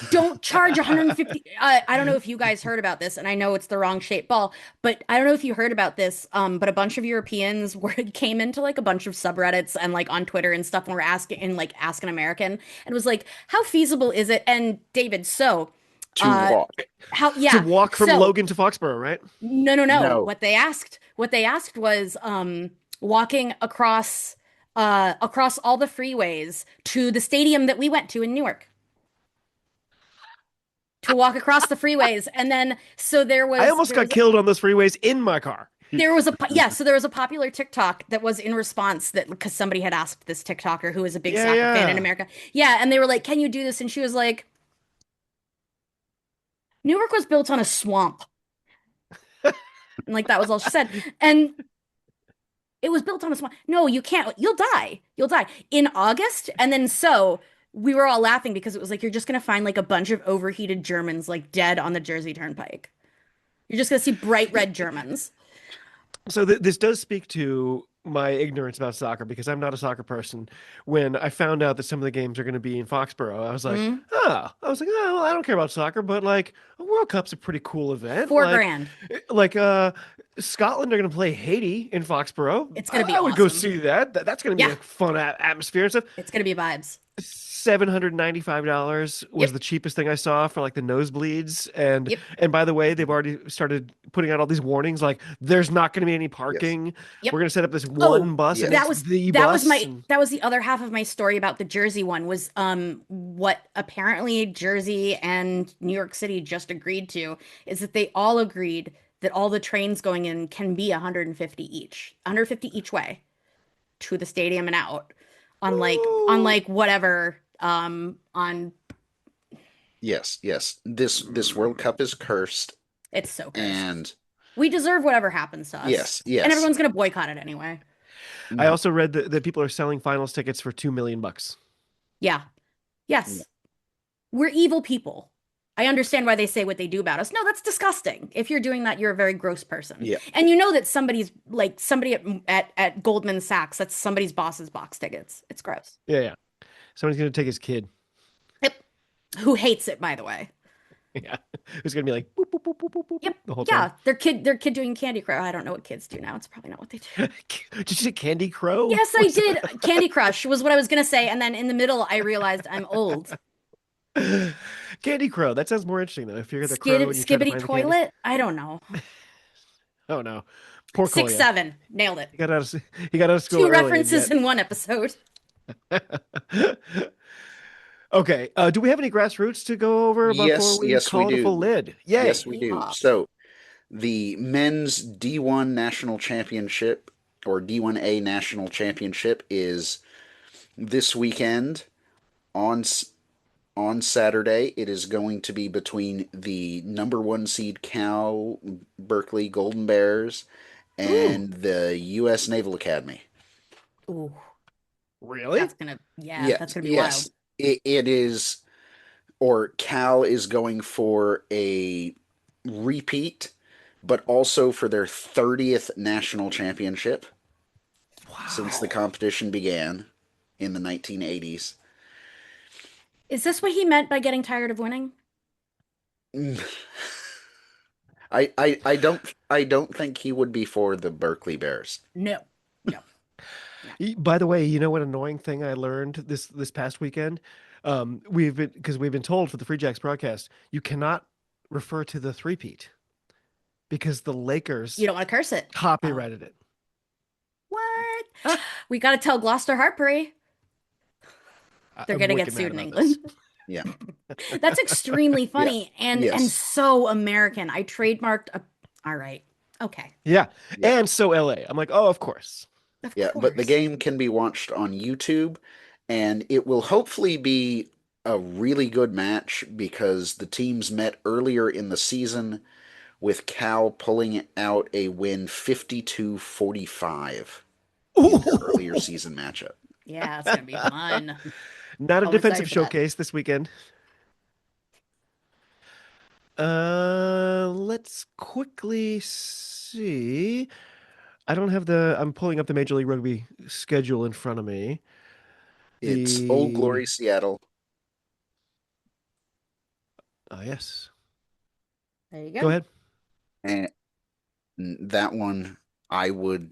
don't charge 150. I don't know if you guys heard about this, and I know it's the wrong shaped ball, but I don't know if you heard about this. But a bunch of Europeans came into like a bunch of subreddits and like on Twitter and stuff, and were asking and like Ask an American, and was like, how feasible is it? And David, so, To uh, walk. how To yeah, walk from so Logan to Foxborough, right? no, no, no. No. What they asked was walking across all the freeways to the stadium that we went to in Newark. To walk across the freeways and then so there I was almost there got was killed on those freeways in my car. So there was a popular TikTok that was in response that because somebody had asked this TikToker who is a big Yeah, soccer fan in yeah. America. Yeah, and they were like, "Can you do this?" And she was like, "Newark was built on a swamp." And like that was all she said. And it was built on a swamp. No, you can't. You'll die. You'll die in August. And then so we were all laughing because it was like you're just gonna find like a bunch of overheated Germans like dead on the Jersey Turnpike. You're just gonna see bright red Germans. So this does speak to my ignorance about soccer because I'm not a soccer person. When I found out that some of the games are going to be in Foxborough, I was like, Mm, oh, well, I don't care about soccer, but like a World Cup's a pretty cool event. 4 grand. Like, Scotland are going to play Haiti in Foxborough. It's gonna be I would go awesome. see that. That's going to be Yeah, a fun atmosphere and stuff. it's gonna be vibes. $795 was Yep. the cheapest thing I saw for like the nosebleeds. And Yep. and by the way, they've already started putting out all these warnings like there's not going to be any Yes. parking. Yep. We're going to set up this Oh, one bus and Yes. it's the bus. And that was the other half of my story about the Jersey one was what apparently Jersey and New York City just agreed to is that they all agreed that all the trains going in can be 150 each. 150 each way to the stadium and out on Ooh. like whatever on Yes, yes. This World Cup is cursed, it's so cursed. and We deserve whatever happens to us. yes, And yes. everyone's gonna boycott it anyway. I Mhm. also read that people are selling finals tickets for 2 million bucks. Yeah. Yeah, Yes. We're evil people. I understand why they say what they do about us. No, that's disgusting. If you're doing that, you're a very gross person. yeah. And you know that somebody at Goldman Sachs, that's somebody's boss's box tickets. It's gross. Yeah, yeah. Somebody's going to take his kid. Yep. Who hates it, by the way? Yeah. Who's going to be like boop, boop, boop, boop, boop, boop, boop Yep. the whole time. Yeah, their kid doing Candy Crush. I don't know what kids do now. It's probably not what they do. Did you say Candy Crow? Yes, I What's did. Candy Crush was what I was gonna say, and then in the middle, I realized I'm old. that? Candy Crow. That sounds more interesting though. If you're the crow and you try to Skibbity find the candy. toilet? I don't know. Oh no. Poor Six, Kolya. seven. Nailed it. He got out of school Two early and references yet. in one episode. Okay. Do we have any grassroots to go over before Yes, we yes, we call it a full do. lid? Yes, Yay. we do. Yeehaw. So the men's D1 National Championship or D1A National Championship is this weekend on on Saturday. It is going to be between the number one seed Cal Berkeley Golden Bears Ooh, and the U.S. Naval Academy. Ooh, really? that's Yes, gonna be wild. yes, it is. Or Cal is going for a repeat, but also for their 30th national championship since the Wow. competition began in the 1980s. Is this what he meant by getting tired of winning? I don't think he would be for the Berkeley Bears. No, no, no. By the way, you know what annoying thing I learned this past weekend? We've been told for the Free Jacks broadcast, you cannot refer to the three-peat because the You Lakers don't want to curse it. Oh, copyrighted it. what? We got to tell Gloucester Hartbury. They're I'm gonna get wicked mad sued in about England. this. Yeah, That's extremely yeah, funny and yes, so American. I trademarked a. All right. Okay. Yeah, yeah, and so LA. I'm like, oh, of course. Of yeah. But the course. game can be watched on YouTube, and it will hopefully be a really good match because the teams met earlier in the season with Cal pulling out a win 52-45 in their earlier Ooh. season matchup. Yeah, it's gonna be fun. Not a I'm excited defensive for that. showcase this weekend. Let's quickly see. I don't have I'm pulling up the Major League Rugby schedule in front of me. It's Old The Glory Seattle, yes. There you Go go. ahead. and that one I would,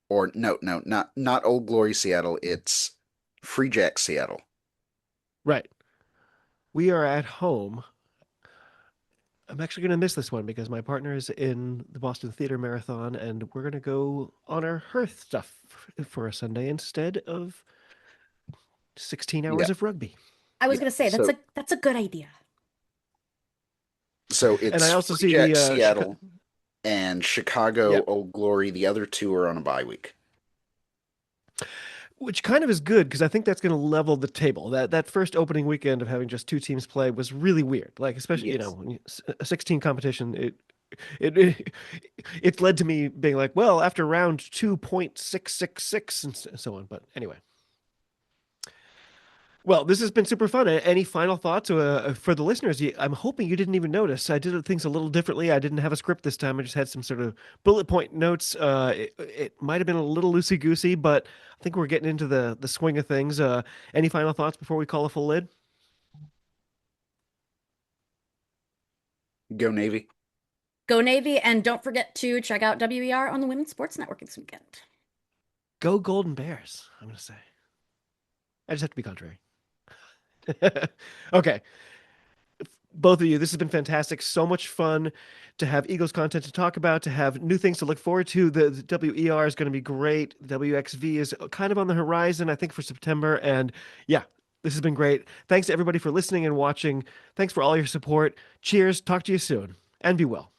or no, no, not Old Glory Seattle. It's Free Jack Seattle. Right. We are at home. I'm actually going to miss this one because my partner is in the Boston Theater Marathon, and we're going to go honor her stuff for a Sunday instead of 16 Yeah, hours of rugby. I was yeah. gonna say that's a good idea. So And I it's also Free see the Jack Chicago. Seattle. and Chicago, Yep. Old Glory, the other two are on a bye week. Which kind of is good because I think that's going to level the table. That first opening weekend of having just two teams play was really weird. Like especially Yes. a 16 competition. It it led to me being like, well, after round 2.666 and so on. But anyway, well, this has been super fun. Any final thoughts for the listeners? I'm hoping you didn't even notice. I did things a little differently. I didn't have a script this time. I just had some sort of bullet point notes. It might have been a little loosey goosey, but I think we're getting into the swing of things. Any final thoughts before we call a full lid? Go Navy. Go Navy, and don't forget to check out WER on the Women's Sports Network this weekend. Go Golden Bears, I'm going to say. I just have to be contrary. Okay. Both of you, this has been fantastic. So much fun to have Eagles content to talk about, to have new things to look forward to. The WER is going to be great. WXV is kind of on the horizon, I think, for September. And yeah, this has been great. Thanks to everybody for listening and watching. Thanks for all your support. Cheers. Talk to you soon and be well.